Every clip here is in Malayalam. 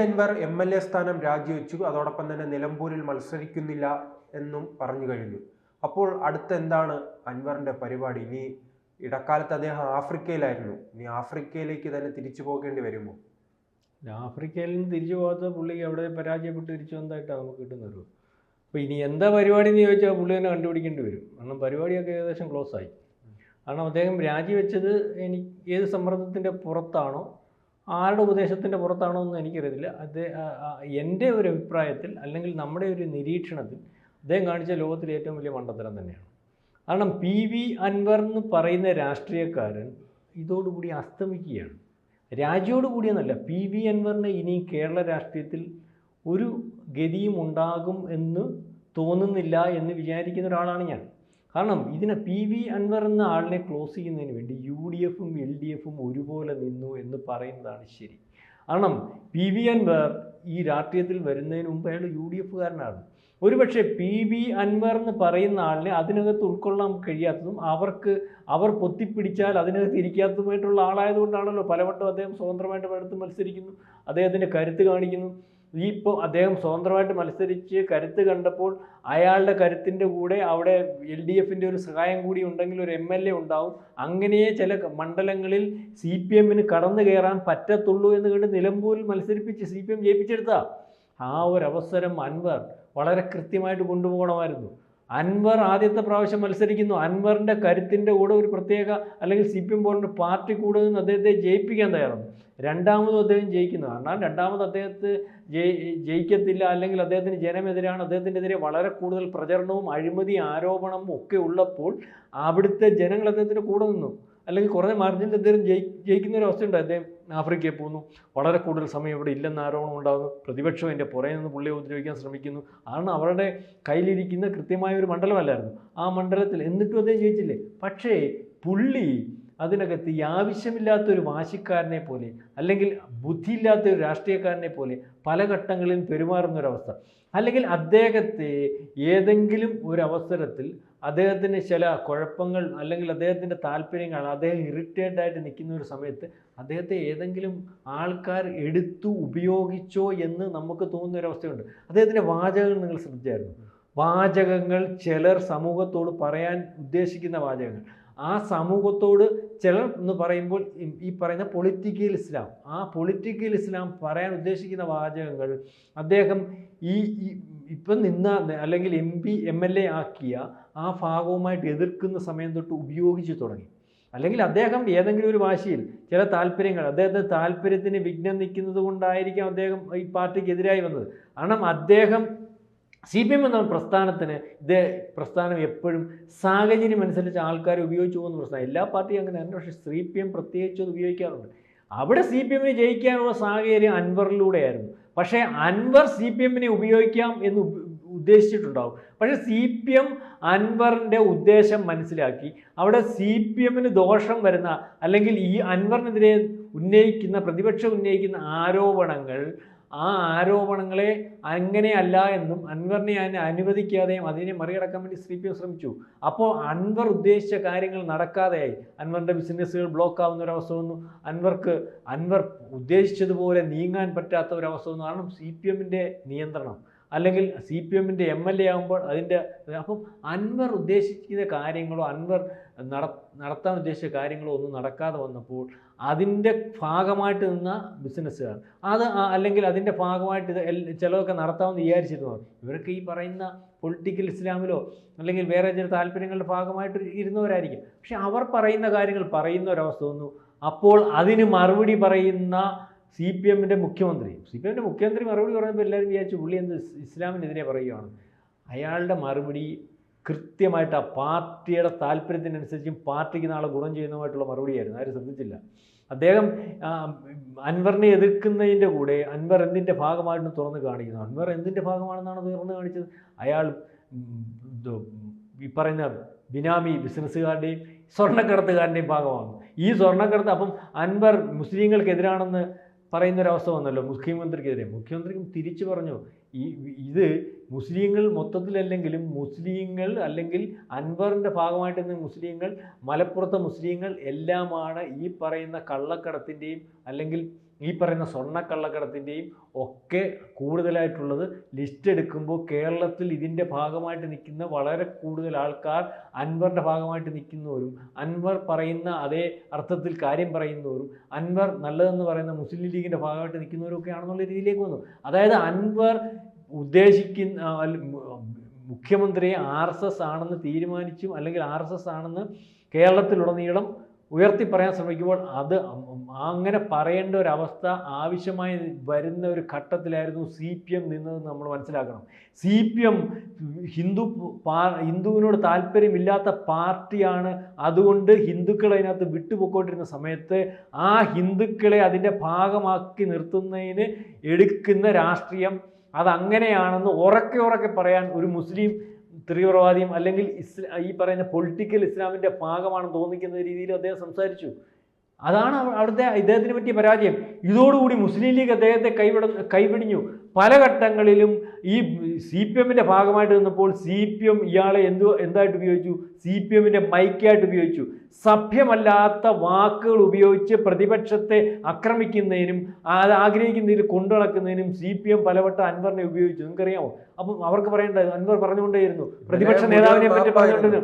അൻവർ MLA സ്ഥാനം രാജിവെച്ചു. അതോടൊപ്പം തന്നെ നിലമ്പൂരിൽ മത്സരിക്കുന്നില്ല എന്നും പറഞ്ഞു കഴിഞ്ഞു. അപ്പോൾ അടുത്ത എന്താണ് അൻവറിന്റെ പരിപാടി? ഇനി ഇടക്കാലത്ത് അദ്ദേഹം ആഫ്രിക്കയിലായിരുന്നു. ഇനി ആഫ്രിക്കയിലേക്ക് തന്നെ തിരിച്ചു പോകേണ്ടി വരുമോ? ആഫ്രിക്കയിൽ നിന്ന് തിരിച്ചു പോകാത്ത പുള്ളിക്ക് അവിടെ പരാജയപ്പെട്ട് തിരിച്ചു വന്നതായിട്ടാണ് നമുക്ക് കിട്ടുന്നത്. അപ്പോൾ ഇനി എന്താ പരിപാടി എന്ന് ചോദിച്ചാൽ പുള്ളി തന്നെ കണ്ടുപിടിക്കേണ്ടി വരും. കാരണം പരിപാടിയൊക്കെ ഏകദേശം ക്ലോസ് ആയി. കാരണം അദ്ദേഹം രാജിവെച്ചത് ഏത് സമ്മർദ്ദത്തിൻ്റെ പുറത്താണോ ആരുടെ ഉപദേശത്തിൻ്റെ പുറത്താണോ എന്ന് എനിക്കറിയത്തില്ല. എൻ്റെ ഒരു അഭിപ്രായത്തിൽ അല്ലെങ്കിൽ നമ്മുടെ ഒരു നിരീക്ഷണത്തിൽ അദ്ദേഹം കാണിച്ച ലോകത്തിലെ ഏറ്റവും വലിയ മണ്ടത്തരം തന്നെയാണ്. കാരണം PV അൻവർ എന്ന് പറയുന്ന രാഷ്ട്രീയക്കാരൻ ഇതോടുകൂടി അസ്തമിക്കുകയാണ്. രാജിയോടുകൂടിയെന്നല്ല, PV അൻവറിന് ഇനി കേരള രാഷ്ട്രീയത്തിൽ ഒരു ഗതിയും ഉണ്ടാകും എന്ന് തോന്നുന്നില്ല എന്ന് വിചാരിക്കുന്ന ഒരാളാണ് ഞാൻ. കാരണം PV അൻവർ എന്ന ആളിനെ ക്ലോസ് ചെയ്യുന്നതിന് വേണ്ടി UDFും LDFും ഒരുപോലെ നിന്നു എന്ന് പറയുന്നതാണ് ശരി. കാരണം PV അൻവർ ഈ രാഷ്ട്രീയത്തിൽ വരുന്നതിന് മുമ്പ് അയാൾ UDFുകാരനാണ്. ഒരുപക്ഷെ PV അൻവർ എന്ന് പറയുന്ന ആളിനെ അതിനകത്ത് ഉൾക്കൊള്ളാൻ കഴിയാത്തതും അവർ പൊത്തിപ്പിടിച്ചാൽ അതിനകത്ത് ഇരിക്കാത്തതുമായിട്ടുള്ള ആളായതുകൊണ്ടാണല്ലോ പലവട്ടം അദ്ദേഹം സ്വതന്ത്രമായിട്ട് പലയിടത്തും മത്സരിക്കുന്നു, അദ്ദേഹത്തിൻ്റെ കരുത്ത് കാണിക്കുന്നു. ഇപ്പോൾ അദ്ദേഹം സ്വതന്ത്രമായിട്ട് മത്സരിച്ച് കരുത്ത് കണ്ടപ്പോൾ അയാളുടെ കരുത്തിൻ്റെ കൂടെ അവിടെ LDFിൻ്റെ ഒരു സഹായം കൂടി ഉണ്ടെങ്കിൽ ഒരു MLA ഉണ്ടാവും. അങ്ങനെയേ ചില മണ്ഡലങ്ങളിൽ CPMന് കടന്നു കയറാൻ പറ്റത്തുള്ളൂ എന്ന് കണ്ട് നിലമ്പൂരിൽ മത്സരിപ്പിച്ച് CPM ജയിപ്പിച്ചെടുത്ത ആ ഒരവസരം അൻവർ വളരെ കൃത്യമായിട്ട് കൊണ്ടുപോകണമായിരുന്നു. അൻവർ ആദ്യത്തെ പ്രാവശ്യം മത്സരിക്കുന്നു, അൻവറിൻ്റെ കരുത്തിൻ്റെ കൂടെ ഒരു പ്രത്യേക അല്ലെങ്കിൽ CPM പോലൊരു പാർട്ടി കൂടെ നിന്ന് അദ്ദേഹത്തെ ജയിപ്പിക്കാൻ തയ്യാറാണ്. രണ്ടാമതും അദ്ദേഹം ജയിക്കുന്നു. കാരണം രണ്ടാമത് അദ്ദേഹത്തെ ജയിക്കത്തില്ല, അല്ലെങ്കിൽ അദ്ദേഹത്തിന് ജനമെതിരാണ്, അദ്ദേഹത്തിനെതിരെ വളരെ കൂടുതൽ പ്രചരണവും അഴിമതി ആരോപണവും ഒക്കെ ഉള്ളപ്പോൾ അവിടുത്തെ ജനങ്ങൾ അദ്ദേഹത്തിൻ്റെ കൂടെ നിന്നു. അല്ലെങ്കിൽ കുറേ മാർജിനിൽ അദ്ദേഹം ജയിക്കുന്ന ഒരു അവസ്ഥയുണ്ട്. അദ്ദേഹം ആഫ്രിക്കയിൽ പോകുന്നു, വളരെ കൂടുതൽ സമയം ഇവിടെ ഇല്ലെന്ന് ആരോപണം ഉണ്ടാകുന്നു, പ്രതിപക്ഷം എൻ്റെ പുറകെ നിന്ന് പുള്ളിയെ ഉപദ്രവിക്കാൻ ശ്രമിക്കുന്നു. കാരണം അവരുടെ കയ്യിലിരിക്കുന്ന കൃത്യമായ ഒരു മണ്ഡലമല്ലായിരുന്നു ആ മണ്ഡലത്തിൽ. എന്നിട്ടും അദ്ദേഹം ജയിച്ചില്ലേ? പക്ഷേ പുള്ളി അതിനകത്ത് ഈ ആവശ്യമില്ലാത്തൊരു വാശിക്കാരനെ പോലെ അല്ലെങ്കിൽ ബുദ്ധിയില്ലാത്ത ഒരു രാഷ്ട്രീയക്കാരനെ പോലെ പല ഘട്ടങ്ങളിലും പെരുമാറുന്നൊരവസ്ഥ, അല്ലെങ്കിൽ അദ്ദേഹത്തെ ഏതെങ്കിലും ഒരു അവസരത്തിൽ അദ്ദേഹത്തിന് ചില കുഴപ്പങ്ങൾ അല്ലെങ്കിൽ അദ്ദേഹത്തിൻ്റെ താല്പര്യങ്ങൾ അദ്ദേഹം ഇറിറ്റേറ്റായിട്ട് നിൽക്കുന്ന ഒരു സമയത്ത് അദ്ദേഹത്തെ ഏതെങ്കിലും ആൾക്കാർ എടുത്തു ഉപയോഗിച്ചോ എന്ന് നമുക്ക് തോന്നുന്നൊരവസ്ഥയുണ്ട്. അദ്ദേഹത്തിൻ്റെ വാചകങ്ങൾ നിങ്ങൾ ശ്രദ്ധിച്ചായിരുന്നു? വാചകങ്ങൾ ചിലർ സമൂഹത്തോട് പറയാൻ ഉദ്ദേശിക്കുന്ന വാചകങ്ങൾ, ആ സമൂഹത്തോട് ചിലർ എന്ന് പറയുമ്പോൾ ഈ പറയുന്ന പൊളിറ്റിക്കൽ ഇസ്ലാം, ആ പൊളിറ്റിക്കൽ ഇസ്ലാം പറയാൻ ഉദ്ദേശിക്കുന്ന വാചകങ്ങൾ അദ്ദേഹം ഇപ്പം നിന്ന അല്ലെങ്കിൽ MP MLA ആക്കിയ ആ ഭാഗവുമായിട്ട് എതിർക്കുന്ന സമയം തൊട്ട് ഉപയോഗിച്ച് തുടങ്ങി. അല്ലെങ്കിൽ അദ്ദേഹം ഏതെങ്കിലും ഒരു വാശിയിൽ ചില താല്പര്യങ്ങൾ അദ്ദേഹത്തെ താല്പര്യത്തിന് വിഘ്നം നിൽക്കുന്നത് കൊണ്ടായിരിക്കാം അദ്ദേഹം ഈ പാർട്ടിക്ക് എതിരായി വന്നത്. കാരണം അദ്ദേഹം CPM എന്ന പ്രസ്ഥാനത്തിന് പ്രസ്ഥാനം എപ്പോഴും സാഹചര്യം അനുസരിച്ച് ആൾക്കാരെ ഉപയോഗിച്ചു പോകുന്ന പ്രസ്ഥാനം. എല്ലാ പാർട്ടിയും അങ്ങനെയാണ്, പക്ഷേ CPM പ്രത്യേകിച്ച് അത് ഉപയോഗിക്കാറുണ്ട്. അവിടെ CPMന് ജയിക്കാനുള്ള സാഹചര്യം അൻവറിലൂടെയായിരുന്നു. പക്ഷേ അൻവർ CPMനെ ഉപയോഗിക്കാം എന്ന് ഉദ്ദേശിച്ചിട്ടുണ്ടാവും. പക്ഷേ CPM അൻവറിൻ്റെ ഉദ്ദേശം മനസ്സിലാക്കി അവിടെ CPMന് ദോഷം വരുന്ന അല്ലെങ്കിൽ ഈ അൻവറിനെതിരെ പ്രതിപക്ഷം ഉന്നയിക്കുന്ന ആ ആരോപണങ്ങളെ അങ്ങനെയല്ല എന്നും അൻവറിനെ അനുവദിക്കാതെയും അതിനെ മറികടക്കാൻ വേണ്ടി CPM ശ്രമിച്ചു. അപ്പോൾ അൻവർ ഉദ്ദേശിച്ച കാര്യങ്ങൾ നടക്കാതെയായി. അൻവറിൻ്റെ ബിസിനസ്സുകൾ ബ്ലോക്ക് ആവുന്ന ഒരവസ്ഥ വന്നു. അൻവർ ഉദ്ദേശിച്ചതുപോലെ നീങ്ങാൻ പറ്റാത്ത ഒരവസ്ഥ വന്നു. കാരണം CPMൻ്റെ നിയന്ത്രണം അല്ലെങ്കിൽ CPMൻ്റെ MLA ആകുമ്പോൾ അപ്പം അൻവർ ഉദ്ദേശിക്കുന്ന കാര്യങ്ങളോ അൻവർ നടത്താൻ ഉദ്ദേശിച്ച കാര്യങ്ങളോ ഒന്നും നടക്കാതെ വന്നപ്പോൾ അതിൻ്റെ ഭാഗമായിട്ട് നിന്ന ബിസിനസ്സുകാർ അല്ലെങ്കിൽ അതിൻ്റെ ഭാഗമായിട്ട് ചിലതൊക്കെ നടത്താമെന്ന് വിചാരിച്ചിരുന്നു. ഇവരൊക്കെ ഈ പറയുന്ന പൊളിറ്റിക്കൽ ഇസ്ലാമിലോ അല്ലെങ്കിൽ വേറെ ചില താല്പര്യങ്ങളുടെ ഭാഗമായിട്ട് ഇരുന്നവരായിരിക്കും. പക്ഷെ അവർ പറയുന്ന കാര്യങ്ങൾ പറയുന്ന ഒരവസ്ഥ വന്നു. അപ്പോൾ അതിന് മറുപടി പറയുന്ന CPMൻ്റെ മുഖ്യമന്ത്രി മറുപടി പറഞ്ഞപ്പോൾ എല്ലാവരും വിചാരിച്ചു പുള്ളി എന്ത് ഇസ്ലാമിനെതിരെ പറയുകയാണ്. അയാളുടെ മറുപടി കൃത്യമായിട്ട് ആ പാർട്ടിയുടെ താല്പര്യത്തിനനുസരിച്ചും പാർട്ടിക്ക് നാളെ ഗുണം ചെയ്യുന്നതുമായിട്ടുള്ള മറുപടിയായിരുന്നു. ആരും ശ്രദ്ധിച്ചില്ല. അദ്ദേഹം അൻവറിനെ എതിർക്കുന്നതിൻ്റെ കൂടെ അൻവർ എന്തിൻ്റെ ഭാഗമായിട്ട് തുറന്ന് കാണിക്കുന്നു. അൻവർ എന്തിൻ്റെ ഭാഗമാണെന്നാണ് തുറന്ന് കാണിച്ചത്? അയാൾ ഈ പറയുന്ന ബിനാമി ബിസിനസ്സുകാരുടെയും സ്വർണ്ണക്കടത്തുകാരൻ്റെയും ഭാഗമാണ്. ഈ സ്വർണ്ണക്കടത്ത് അപ്പം അൻവർ മുസ്ലിങ്ങൾക്കെതിരാണെന്ന് പറയുന്നൊരവസ്ഥ വന്നല്ലോ മുഖ്യമന്ത്രിക്കെതിരെ. മുഖ്യമന്ത്രിക്കും തിരിച്ചു പറഞ്ഞു, ഇത് മുസ്ലിങ്ങൾ മൊത്തത്തിലല്ലെങ്കിലും മുസ്ലിങ്ങൾ അല്ലെങ്കിൽ അൻവറിൻ്റെ ഭാഗമായിട്ട് നിന്ന് മുസ്ലിങ്ങൾ, മലപ്പുറത്തെ മുസ്ലിങ്ങൾ എല്ലാമാണ് ഈ പറയുന്ന കള്ളക്കടത്തിൻ്റെയും അല്ലെങ്കിൽ ഈ പറയുന്ന സ്വർണ്ണക്കള്ളക്കടത്തിൻ്റെയും ഒക്കെ കൂടുതലായിട്ടുള്ളത് ലിസ്റ്റ് എടുക്കുമ്പോൾ കേരളത്തിൽ ഇതിൻ്റെ ഭാഗമായിട്ട് നിൽക്കുന്ന വളരെ കൂടുതൽ ആൾക്കാർ അൻവറിൻ്റെ ഭാഗമായിട്ട് നിൽക്കുന്നവരും അൻവർ പറയുന്ന അതേ അർത്ഥത്തിൽ കാര്യം പറയുന്നവരും അൻവർ നല്ലതെന്ന് പറയുന്ന മുസ്ലിം ലീഗിൻ്റെ ഭാഗമായിട്ട് നിൽക്കുന്നവരും ഒക്കെ ആണെന്നുള്ള രീതിയിലേക്ക് വന്നു. അതായത് അൻവർ ഉദ്ദേശിക്കുന്ന മുഖ്യമന്ത്രിയെ RSS ആണെന്ന് തീരുമാനിച്ചും അല്ലെങ്കിൽ RSS ആണെന്ന് കേരളത്തിലുടനീളം ഉയർത്തി പറയാൻ ശ്രമിക്കുമ്പോൾ അത് അങ്ങനെ പറയേണ്ട ഒരവസ്ഥ ആവശ്യമായി വരുന്ന ഒരു ഘട്ടത്തിലായിരുന്നു CPM നിന്നതെന്ന് നമ്മൾ മനസ്സിലാക്കണം. CPM ഹിന്ദുവിനോട് താല്പര്യമില്ലാത്ത പാർട്ടിയാണ്. അതുകൊണ്ട് ഹിന്ദുക്കൾ അതിനകത്ത് വിട്ടുപോയിക്കൊണ്ടിരുന്ന സമയത്ത് ആ ഹിന്ദുക്കളെ അതിൻ്റെ ഭാഗമാക്കി നിർത്തുന്നതിന് എടുക്കുന്ന രാഷ്ട്രീയം അതങ്ങനെയാണെന്ന് ഉറക്കെ പറയാൻ ഒരു മുസ്ലിം തീവ്രവാദിയും അല്ലെങ്കിൽ ഈ പറയുന്ന പൊളിറ്റിക്കൽ ഇസ്ലാമിൻ്റെ ഭാഗമാണെന്ന് തോന്നിക്കുന്ന രീതിയിൽ അദ്ദേഹം സംസാരിച്ചു. അതാണ് അവിടുത്തെ ഇദ്ദേഹത്തിന് പറ്റിയ പരാജയം. ഇതോടുകൂടി മുസ്ലിം ലീഗ് അദ്ദേഹത്തെ കൈവിടിഞ്ഞു. പല ഘട്ടങ്ങളിലും ഈ CPMൻ്റെ ഭാഗമായിട്ട് നിന്നപ്പോൾ CPM ഇയാളെ എന്തായിട്ട് ഉപയോഗിച്ചു? CPMൻ്റെ മൈക്കായിട്ട് ഉപയോഗിച്ചു. സഭ്യമല്ലാത്ത വാക്കുകൾ ഉപയോഗിച്ച് പ്രതിപക്ഷത്തെ ആക്രമിക്കുന്നതിനും അത് ആഗ്രഹിക്കുന്നതിൽ കൊണ്ടുനടക്കുന്നതിനും CPM പലവട്ടം അൻവറിനെ ഉപയോഗിച്ചു. നിങ്ങൾക്കറിയാമോ? അപ്പം അവർക്ക് പറയേണ്ടത് അൻവർ പറഞ്ഞുകൊണ്ടേയിരുന്നു, പ്രതിപക്ഷ നേതാവിനെ പറ്റി പറഞ്ഞുകൊണ്ടിരുന്നു,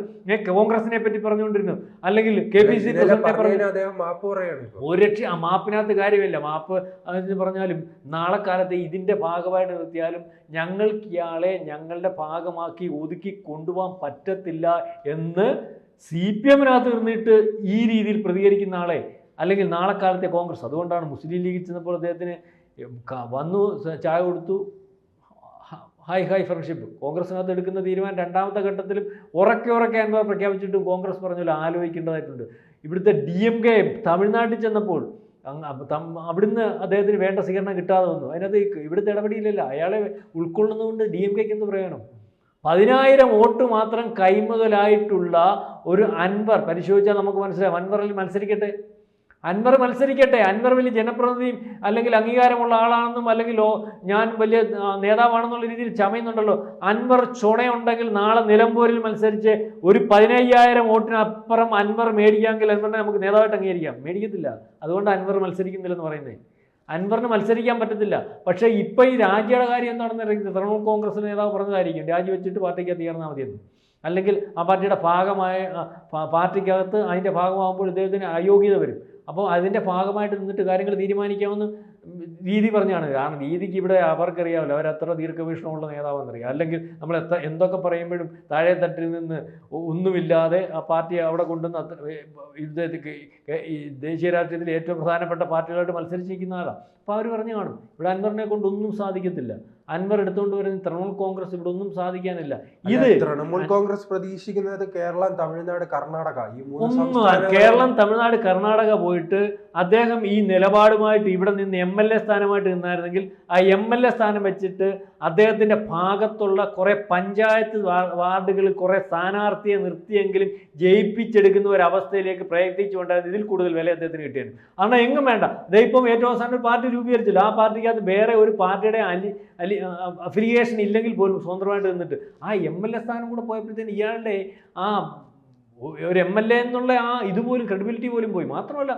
കോൺഗ്രസിനെ പറ്റി പറഞ്ഞുകൊണ്ടിരുന്നു, അല്ലെങ്കിൽ KPC പ്രസിഡന്റിനെ പറഞ്ഞു. ഒരു രക്ഷ ആ മാപ്പിനകത്ത് കാര്യമില്ല. മാപ്പ് എന്ന് പറഞ്ഞാലും നാളെ കാലത്ത് ഇതിൻ്റെ ഭാഗമായിട്ട് നിർത്തിയാലും ഞങ്ങൾക്ക് ഇയാളെ ഞങ്ങളുടെ ഭാഗമാക്കി ഒതുക്കി കൊണ്ടുപോകാൻ പറ്റത്തില്ല എന്ന് CPMനകത്ത് നിന്നിട്ട് ഈ രീതിയിൽ പ്രതികരിക്കുന്ന ആളെ അല്ലെങ്കിൽ നാളെ കാലത്തെ കോൺഗ്രസ്. അതുകൊണ്ടാണ് മുസ്ലിം ലീഗിൽ ചെന്നപ്പോൾ അദ്ദേഹത്തിന് വന്നു ചായ കൊടുത്തു, ഹൈ ഫ്രണ്ട്ഷിപ്പ്. കോൺഗ്രസിനകത്ത് എടുക്കുന്ന തീരുമാനം രണ്ടാമത്തെ ഘട്ടത്തിലും ഉറക്കെ അൻവർ പ്രഖ്യാപിച്ചിട്ടും കോൺഗ്രസ് പറഞ്ഞല്ലോ ആലോചിക്കേണ്ടതായിട്ടുണ്ട്. ഇവിടുത്തെ DMK തമിഴ്നാട്ടിൽ ചെന്നപ്പോൾ അവിടുന്ന് അദ്ദേഹത്തിന് വേണ്ട സ്വീകരണം കിട്ടാതെ വന്നു. അതിനകത്ത് ഇവിടുത്തെ ഇടപെടിയില്ലല്ലോ. അയാളെ ഉൾക്കൊള്ളുന്നതുകൊണ്ട് DMKക്ക് എന്ത് പ്രയോജനം? 10,000 വോട്ട് മാത്രം കൈമുതലായിട്ടുള്ള ഒരു അൻവർ പരിശോധിച്ചാൽ നമുക്ക് മനസ്സിലാവും. അൻവറിൽ മത്സരിക്കട്ടെ, അൻവർ വലിയ ജനപ്രതിനിധിയും അല്ലെങ്കിൽ അംഗീകാരമുള്ള ആളാണെന്നും അല്ലെങ്കിൽ ഞാൻ വലിയ നേതാവാണെന്നുള്ള രീതിയിൽ ചമയുന്നുണ്ടല്ലോ. അൻവർ ചുണയുണ്ടെങ്കിൽ നാളെ നിലമ്പൂരിൽ മത്സരിച്ച് ഒരു 15,000 വോട്ടിനപ്പുറം അൻവർ മേടിക്കാമെങ്കിൽ അൻവറിനെ നമുക്ക് നേതാവായിട്ട് അംഗീകരിക്കാം. മേടിക്കത്തില്ല. അതുകൊണ്ട് അൻവർ മത്സരിക്കുന്നില്ലെന്ന് പറയുന്നത്. അൻവറിന് മത്സരിക്കാൻ പറ്റത്തില്ല. പക്ഷേ ഇപ്പം ഈ രാജിയുടെ കാര്യം എന്താണെന്ന് അറിയുന്നത് തൃണമൂൽ കോൺഗ്രസ് നേതാവ് പറഞ്ഞതായിരിക്കും, രാജി വെച്ചിട്ട് പാർട്ടിക്കകത്ത് ചേർന്നാൽ മതിയെന്ന്. അല്ലെങ്കിൽ ആ പാർട്ടിയുടെ ഭാഗമായ പാർട്ടിക്കകത്ത് അതിൻ്റെ ഭാഗമാകുമ്പോൾ ഇദ്ദേഹത്തിന് അയോഗ്യത വരും. അപ്പോൾ അതിൻ്റെ ഭാഗമായിട്ട് നിന്നിട്ട് കാര്യങ്ങൾ തീരുമാനിക്കാമെന്ന് രീതി പറഞ്ഞാണ്. കാരണം രീതിക്ക് ഇവിടെ അവർക്കറിയാമല്ലോ, അവരത്ര ദീർഘവീക്ഷണമുള്ള നേതാവെന്നറിയാം. അല്ലെങ്കിൽ നമ്മൾ എന്തൊക്കെ പറയുമ്പോഴും താഴെ തട്ടിൽ നിന്ന് ഒന്നുമില്ലാതെ ആ പാർട്ടിയെ അവിടെ കൊണ്ടുവന്ന് ദേശീയ രാഷ്ട്രീയത്തിൽ ഏറ്റവും പ്രധാനപ്പെട്ട പാർട്ടികളായിട്ട് മത്സരിച്ചിരിക്കുന്ന ആളാണ്. അപ്പോൾ അവർ പറഞ്ഞു കാണും ഇവിടെ അൻവറിനെ കൊണ്ടൊന്നും സാധിക്കത്തില്ല, അൻവർ എടുത്തുകൊണ്ട് വരുന്ന തൃണമൂൽ കോൺഗ്രസ് ഇവിടെ ഒന്നും സാധിക്കാനില്ല. ഇത് തൃണമൂൽ കോൺഗ്രസ് പ്രതീക്ഷിക്കുന്നത് കേരളം, തമിഴ്നാട്, കർണാടക കേരളം, തമിഴ്നാട്, കർണാടക പോയിട്ട് അദ്ദേഹം ഈ നിലപാടുമായിട്ട് ഇവിടെ നിന്ന് MLA സ്ഥാനമായിട്ട് നിന്നായിരുന്നെങ്കിൽ ആ MLA സ്ഥാനം വെച്ചിട്ട് അദ്ദേഹത്തിൻ്റെ ഭാഗത്തുള്ള കുറേ പഞ്ചായത്ത് വാർഡുകളിൽ കുറേ സ്ഥാനാർത്ഥിയെ നിർത്തിയെങ്കിലും ജയിപ്പിച്ചെടുക്കുന്ന ഒരവസ്ഥയിലേക്ക് പ്രയത്നിച്ചുകൊണ്ടായിരുന്നു ഇതിൽ കൂടുതൽ വില അദ്ദേഹത്തിന് കിട്ടിയത്. കാരണം എങ്ങും വേണ്ട. ഇപ്പം ഏറ്റവും അവസാനം ഒരു പാർട്ടി രൂപീകരിച്ചില്ല. ആ പാർട്ടിക്കകത്ത് വേറെ ഒരു പാർട്ടിയുടെ അഫിലിയേഷൻ ഇല്ലെങ്കിൽ പോലും സ്വന്തമായിട്ട് നിന്നിട്ട് ആ MLA സ്ഥാനം കൂടെ പോയപ്പോഴത്തേന് ഇയാളുടെ ആ ഒരു MLA എന്നുള്ള ആ ഇതുപോലും ക്രെഡിബിലിറ്റി പോലും പോയി. മാത്രമല്ല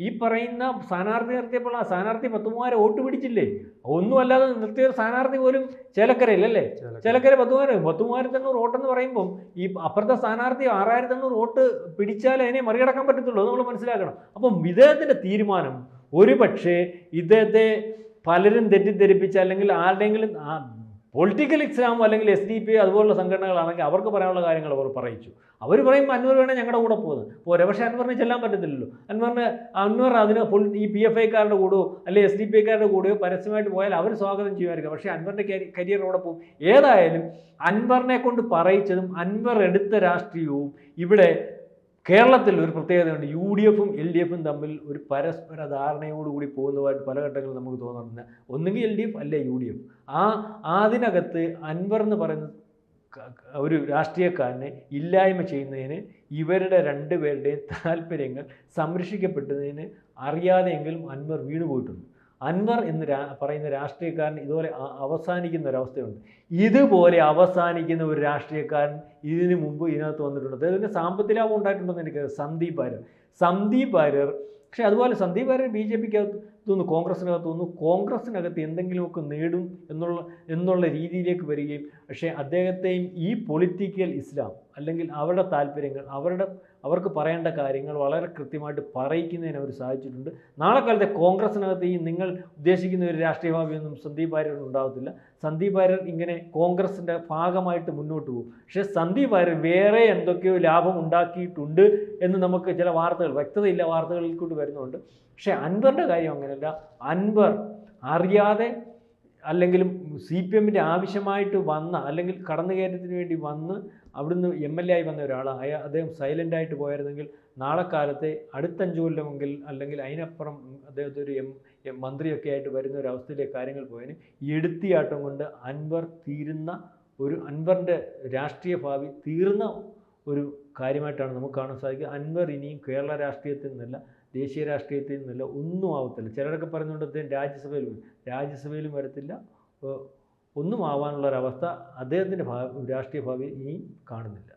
ഈ പറയുന്ന സ്ഥാനാർത്ഥി നിർത്തിയപ്പോൾ ആ സ്ഥാനാർത്ഥി 10,000 വോട്ട് പിടിച്ചില്ലേ? ഒന്നുമല്ലാതെ നിർത്തിയ സ്ഥാനാർത്ഥി പോലും ചേലക്കരയില്ലല്ലേ? ചേലക്കര 10,800 വോട്ടെന്ന് പറയുമ്പം ഈ അപ്പുറത്തെ സ്ഥാനാർത്ഥി 6,800 വോട്ട് പിടിച്ചാൽ അതിനെ മറികടക്കാൻ പറ്റത്തുള്ളൂ. അത് നമ്മൾ മനസ്സിലാക്കണം. അപ്പം ഇദ്ദേഹത്തിൻ്റെ തീരുമാനം ഒരു പക്ഷേ ഇദ്ദേഹത്തെ പലരും തെറ്റിദ്ധരിപ്പിച്ച് അല്ലെങ്കിൽ ആരുടെയെങ്കിലും പൊളിറ്റിക്കൽ ഇസ്ലാം അല്ലെങ്കിൽ SDP അതുപോലുള്ള സംഘടനകളാണെങ്കിൽ അവർക്ക് പറയാനുള്ള കാര്യങ്ങൾ അവർ പറയിച്ചു. അവർ പറയുമ്പോൾ അൻവർ വേണേൽ ഞങ്ങളുടെ കൂടെ പോകുന്നത് പോരെ. പക്ഷേ അൻവറിന് ചെല്ലാൻ പറ്റത്തില്ലല്ലോ. അൻവർ അതിന് ഈ PFIക്കാരുടെ കൂടെയോ അല്ലെങ്കിൽ SDPIക്കാരുടെ കൂടെയോ പരസ്യമായിട്ട് പോയാൽ അവർ സ്വാഗതം ചെയ്യുമായിരിക്കും. പക്ഷേ അൻവറിൻ്റെ കരിയർ അവിടെ പോകും. ഏതായാലും അൻവറിനെ കൊണ്ട് പറയിച്ചതും അൻവർ എടുത്ത രാഷ്ട്രീയവും ഇവിടെ കേരളത്തിൽ ഒരു പ്രത്യേകതയുണ്ട്. UDFും LDFും തമ്മിൽ ഒരു പരസ്പര ധാരണയോടുകൂടി പോകുന്നതായിട്ട് പല ഘട്ടങ്ങളിൽ നമുക്ക് തോന്നുന്നുണ്ട്. ഒന്നുകിൽ LDF അല്ലെ UDF. അതിനകത്ത് അൻവർ എന്ന് പറയുന്ന ഒരു രാഷ്ട്രീയക്കാരനെ ഇല്ലായ്മ ചെയ്യുന്നതിന് ഇവരുടെ രണ്ടുപേരുടെയും താല്പര്യങ്ങൾ സംരക്ഷിക്കപ്പെട്ടതിന് അറിയാതെയെങ്കിലും അൻവർ വീണുപോയിട്ടുണ്ട്. അൻവർ എന്ന് പറയുന്ന രാഷ്ട്രീയക്കാരൻ ഇതുപോലെ അവസാനിക്കുന്ന ഒരവസ്ഥയുണ്ട്. ഇതുപോലെ അവസാനിക്കുന്ന ഒരു രാഷ്ട്രീയക്കാരൻ ഇതിനു മുമ്പ് ഇതിനകത്ത് വന്നിട്ടുണ്ട്. അദ്ദേഹത്തിന് സാമ്പത്തിക ലാഭം ഉണ്ടായിട്ടുണ്ടെന്ന് എനിക്ക് സന്ദീപ് വാര്യർ. പക്ഷേ അതുപോലെ സന്ദീപ് വാര്യർ BJPക്കകത്ത് തോന്നുന്നു കോൺഗ്രസിനകത്ത് തോന്നുന്നു കോൺഗ്രസിനകത്ത് എന്തെങ്കിലുമൊക്കെ നേടും എന്നുള്ള രീതിയിലേക്ക് വരികയും, പക്ഷേ അദ്ദേഹത്തെയും ഈ പൊളിറ്റിക്കൽ ഇസ്ലാം അല്ലെങ്കിൽ അവരുടെ താല്പര്യങ്ങൾ അവർക്ക് പറയേണ്ട കാര്യങ്ങൾ വളരെ കൃത്യമായിട്ട് പറയിക്കുന്നതിന് അവർ സാധിച്ചിട്ടുണ്ട്. നാളെ കാലത്തെ കോൺഗ്രസിനകത്ത് ഈ നിങ്ങൾ ഉദ്ദേശിക്കുന്ന ഒരു രാഷ്ട്രീയ ഭാവിയൊന്നും സന്ദീപ് വാര്യർ ഉണ്ടാകത്തില്ല. സന്ദീപ് വാര്യർ ഇങ്ങനെ കോൺഗ്രസിൻ്റെ ഭാഗമായിട്ട് മുന്നോട്ട് പോകും. പക്ഷേ സന്ദീപ് വാര്യർ വേറെ എന്തൊക്കെയോ ലാഭം ഉണ്ടാക്കിയിട്ടുണ്ട് എന്ന് നമുക്ക് ചില വാർത്തകൾ, വ്യക്തതയില്ല വാർത്തകളിൽ കൂടി വരുന്നുണ്ട്. പക്ഷേ അൻവറിൻ്റെ കാര്യം അങ്ങനെയല്ല. അൻവർ അറിയാതെ അല്ലെങ്കിലും CPM-ൻ്റെ ആവശ്യമായിട്ട് വന്ന അല്ലെങ്കിൽ കടന്നുകയറ്റത്തിന് വേണ്ടി വന്ന് അവിടുന്ന് MLA ആയി വന്ന ഒരാളാണ്. അദ്ദേഹം സൈലൻ്റായിട്ട് പോയിരുന്നെങ്കിൽ നാളെ കാലത്തെ അടുത്ത 5 കൊല്ലമെങ്കിൽ അല്ലെങ്കിൽ അതിനപ്പുറം അദ്ദേഹത്തെ ഒരു മന്ത്രിയൊക്കെ ആയിട്ട് വരുന്ന ഒരു അവസ്ഥയിലേക്ക് കാര്യങ്ങൾ പോയതിന് എടുത്തിയാട്ടം കൊണ്ട് അൻവറിൻ്റെ രാഷ്ട്രീയ ഭാവി തീർന്ന ഒരു കാര്യമായിട്ടാണ് നമുക്ക് കാണാൻ സാധിക്കുക. അൻവർ ഇനിയും കേരള രാഷ്ട്രീയത്തിൽ നിന്നല്ല, ദേശീയ രാഷ്ട്രീയത്തിൽ നിന്നല്ല, ഒന്നും ആവത്തില്ല. ചിലരൊക്കെ പറയുന്നുണ്ട് അദ്ദേഹം രാജ്യസഭയിലും വരത്തില്ല, ഒന്നും ആവാനുള്ളൊരവസ്ഥ അദ്ദേഹത്തിൻ്റെ രാഷ്ട്രീയ ഭാവി ഇനിയും കാണുന്നില്ല.